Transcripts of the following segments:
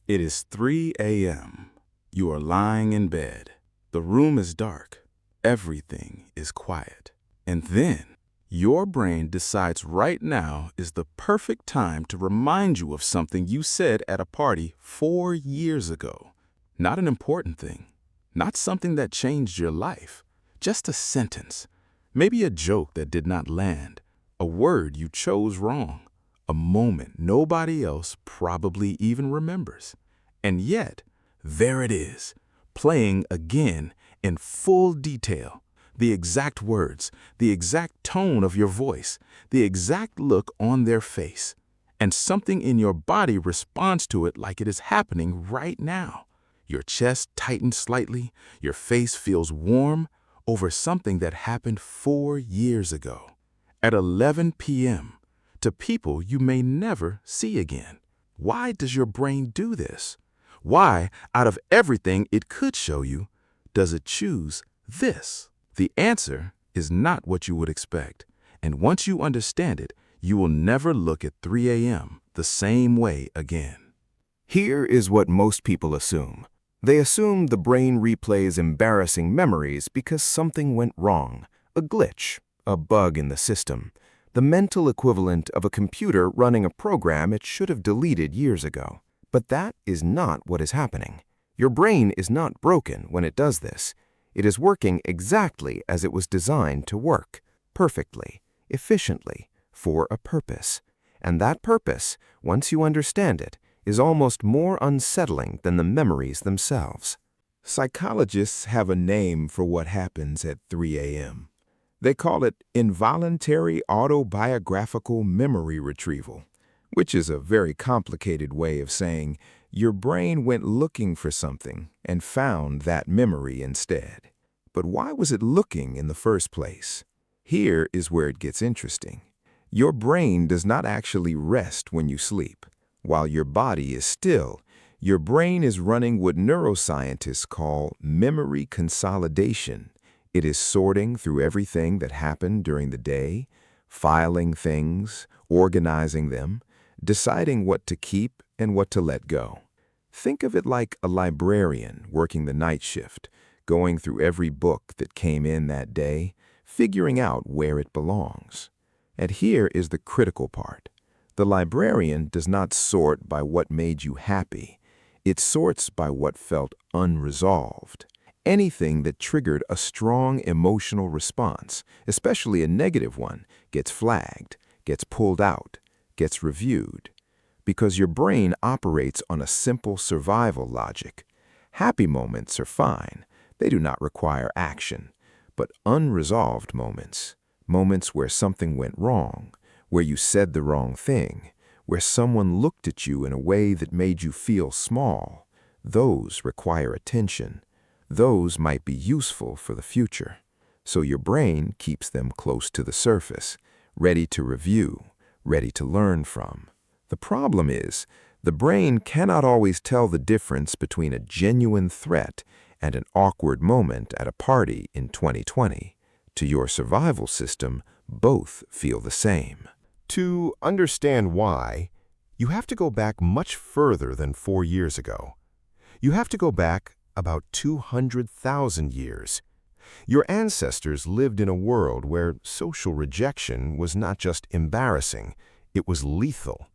It is 3 a.m. You are lying in bed. The room is dark. Everything is quiet. And then your brain decides right now is the perfect time to remind you of something you said at a party 4 years ago. Not an important thing. Not something that changed your life. Just a sentence. Maybe a joke that did not land. A word you chose wrong. A moment nobody else probably even remembers. And yet, there it is, playing again in full detail. The exact words, the exact tone of your voice, the exact look on their face. And something in your body responds to it like it is happening right now. Your chest tightens slightly, your face feels warm over something that happened 4 years ago. At 11 p.m., to people you may never see again. Why does your brain do this? Why, out of everything it could show you, does it choose this? The answer is not what you would expect. And once you understand it, you will never look at 3 a.m. the same way again. Here is what most people assume. They assume the brain replays embarrassing memories because something went wrong, a glitch, a bug in the system, the mental equivalent of a computer running a program it should have deleted years ago. But that is not what is happening. Your brain is not broken when it does this. It is working exactly as it was designed to work, perfectly, efficiently, for a purpose. And that purpose, once you understand it, is almost more unsettling than the memories themselves. Psychologists have a name for what happens at 3 a.m. They call it involuntary autobiographical memory retrieval, which is a very complicated way of saying your brain went looking for something and found that memory instead. But why was it looking in the first place? Here is where it gets interesting. Your brain does not actually rest when you sleep. While your body is still, your brain is running what neuroscientists call memory consolidation. It is sorting through everything that happened during the day, filing things, organizing them, deciding what to keep and what to let go. Think of it like a librarian working the night shift, going through every book that came in that day, figuring out where it belongs. And here is the critical part. The librarian does not sort by what made you happy. It sorts by what felt unresolved. Anything that triggered a strong emotional response, especially a negative one, gets flagged, gets pulled out, gets reviewed. Because your brain operates on a simple survival logic. Happy moments are fine. They do not require action. But unresolved moments, moments where something went wrong, where you said the wrong thing, where someone looked at you in a way that made you feel small, those require attention. Those might be useful for the future. So your brain keeps them close to the surface, ready to review, ready to learn from. The problem is, the brain cannot always tell the difference between a genuine threat and an awkward moment at a party in 2020. To your survival system, both feel the same. To understand why, you have to go back much further than 4 years ago. You have to go back about 200,000 years. Your ancestors lived in a world where social rejection was not just embarrassing, it was lethal.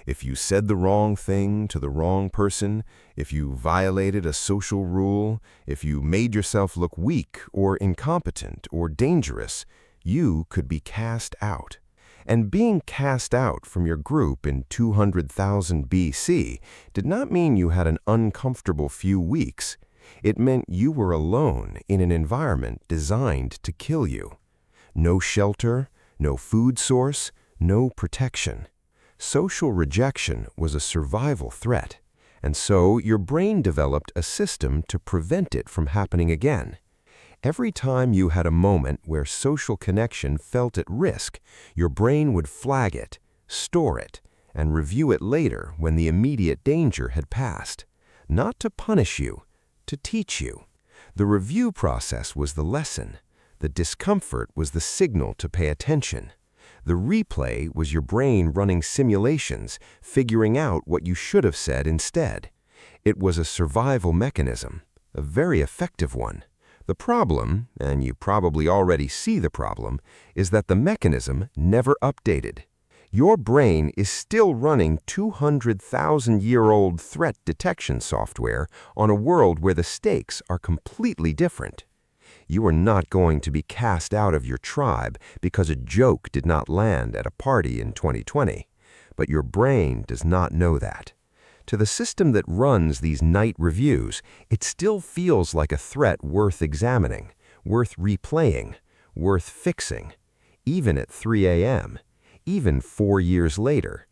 If you said the wrong thing to the wrong person, if you violated a social rule, if you made yourself look weak or incompetent or dangerous, you could be cast out. And being cast out from your group in 200,000 BC did not mean you had an uncomfortable few weeks. It meant you were alone in an environment designed to kill you. No shelter, no food source, no protection. Social rejection was a survival threat, and so your brain developed a system to prevent it from happening again. Every time you had a moment where social connection felt at risk, your brain would flag it, store it, and review it later when the immediate danger had passed. Not to punish you, to teach you. The review process was the lesson. The discomfort was the signal to pay attention. The replay was your brain running simulations, figuring out what you should have said instead. It was a survival mechanism, a very effective one. The problem, and you probably already see the problem, is that the mechanism never updated. Your brain is still running 200,000-year-old threat detection software on a world where the stakes are completely different. You are not going to be cast out of your tribe because a joke did not land at a party in 2020. But your brain does not know that. To the system that runs these night reviews, it still feels like a threat worth examining, worth replaying, worth fixing, even at 3 a.m., even 4 years later,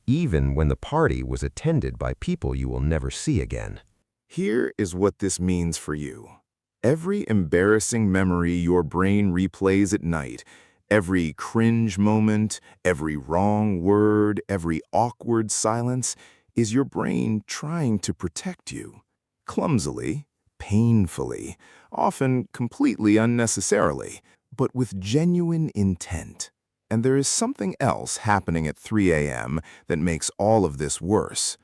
even when the party was attended by people you will never see again. Here is what this means for you. Every embarrassing memory your brain replays at night, every cringe moment, every wrong word, every awkward silence, is your brain trying to protect you. Clumsily, painfully, often completely unnecessarily, but with genuine intent. And there is something else happening at 3 a.m. that makes all of this worse.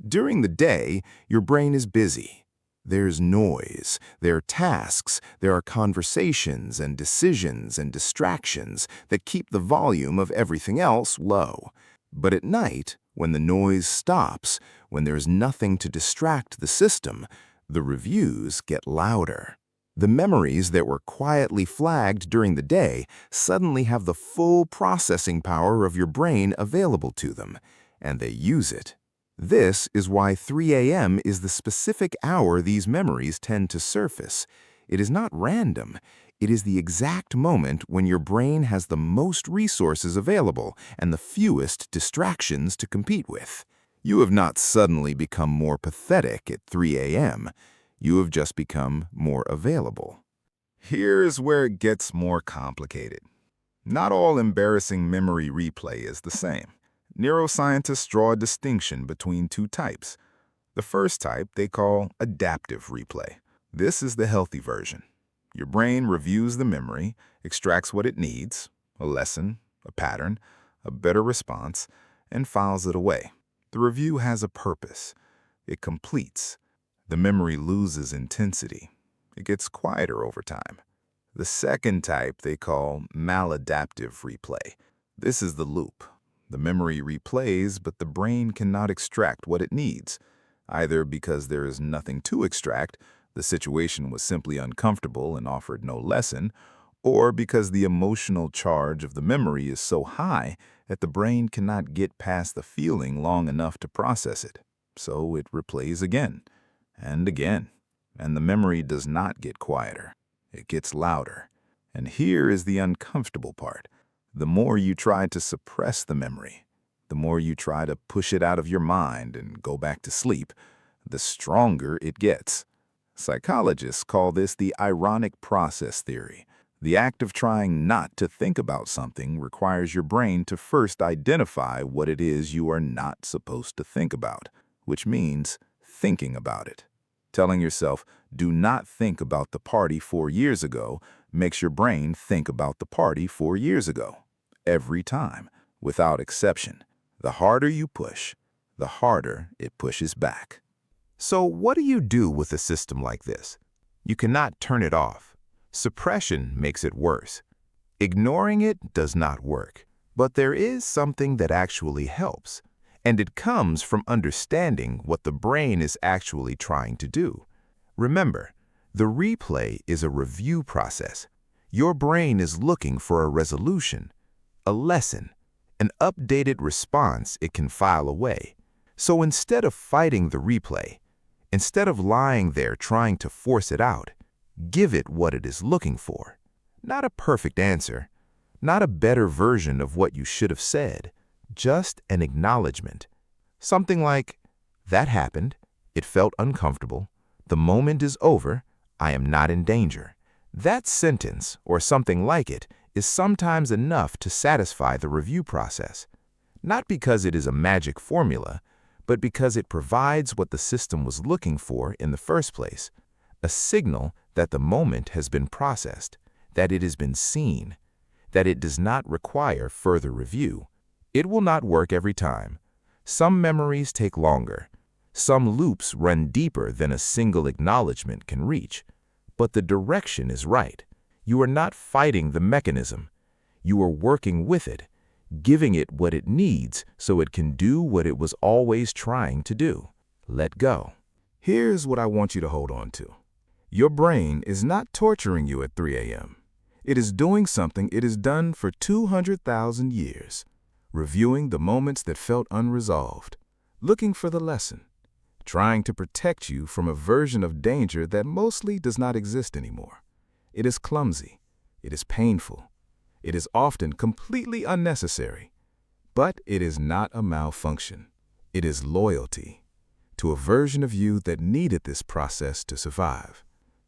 During the day, your brain is busy. There's noise, there are tasks, there are conversations and decisions and distractions that keep the volume of everything else low. But at night, when the noise stops, when there's nothing to distract the system, the reviews get louder. The memories that were quietly flagged during the day suddenly have the full processing power of your brain available to them, and they use it. This is why 3 a.m. is the specific hour these memories tend to surface. It is not random. It is the exact moment when your brain has the most resources available and the fewest distractions to compete with. You have not suddenly become more pathetic at 3 a.m. You have just become more available. Here's where it gets more complicated. Not all embarrassing memory replay is the same. Neuroscientists draw a distinction between two types. The first type they call adaptive replay. This is the healthy version. Your brain reviews the memory, extracts what it needs, a lesson, a pattern, a better response, and files it away. The review has a purpose. It completes. The memory loses intensity. It gets quieter over time. The second type they call maladaptive replay. This is the loop. The memory replays, but the brain cannot extract what it needs, either because there is nothing to extract, the situation was simply uncomfortable and offered no lesson, or because the emotional charge of the memory is so high that the brain cannot get past the feeling long enough to process it. So it replays again and again, and the memory does not get quieter. It gets louder. And here is the uncomfortable part. The more you try to suppress the memory, the more you try to push it out of your mind and go back to sleep, the stronger it gets. Psychologists call this the ironic process theory. The act of trying not to think about something requires your brain to first identify what it is you are not supposed to think about, which means thinking about it. Telling yourself, do not think about the party 4 years ago, makes your brain think about the party 4 years ago. Every time, without exception. The harder you push, the harder it pushes back. So what do you do with a system like this? You cannot turn it off. Suppression makes it worse. Ignoring it does not work. But there is something that actually helps, and it comes from understanding what the brain is actually trying to do. Remember, the replay is a review process. Your brain is looking for a resolution, a lesson, an updated response it can file away. So instead of fighting the replay, instead of lying there trying to force it out, give it what it is looking for. Not a perfect answer, not a better version of what you should have said, just an acknowledgement. Something like, that happened, it felt uncomfortable, the moment is over, I am not in danger. That sentence, or something like it, is sometimes enough to satisfy the review process. Not because it is a magic formula, but because it provides what the system was looking for in the first place, a signal that the moment has been processed, that it has been seen, that it does not require further review. It will not work every time. Some memories take longer. Some loops run deeper than a single acknowledgement can reach. But the direction is right. You are not fighting the mechanism. You are working with it, giving it what it needs so it can do what it was always trying to do. Let go. Here's what I want you to hold on to. Your brain is not torturing you at 3 a.m. It is doing something it has done for 200,000 years, reviewing the moments that felt unresolved, looking for the lesson, trying to protect you from a version of danger that mostly does not exist anymore. It is clumsy. It is painful. It is often completely unnecessary. But it is not a malfunction. It is loyalty to a version of you that needed this process to survive.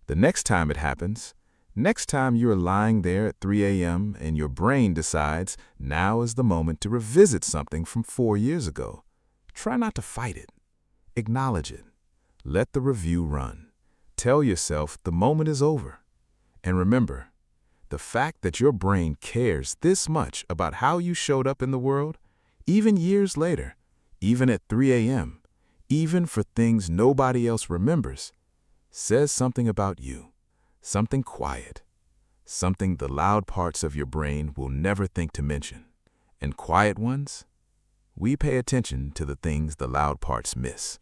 The next time it happens, next time you're lying there at 3 a.m. and your brain decides now is the moment to revisit something from 4 years ago, try not to fight it. Acknowledge it. Let the review run. Tell yourself the moment is over. And remember, the fact that your brain cares this much about how you showed up in the world, even years later, even at 3 a.m., even for things nobody else remembers, says something about you, something quiet, something the loud parts of your brain will never think to mention. And quiet ones, we pay attention to the things the loud parts miss.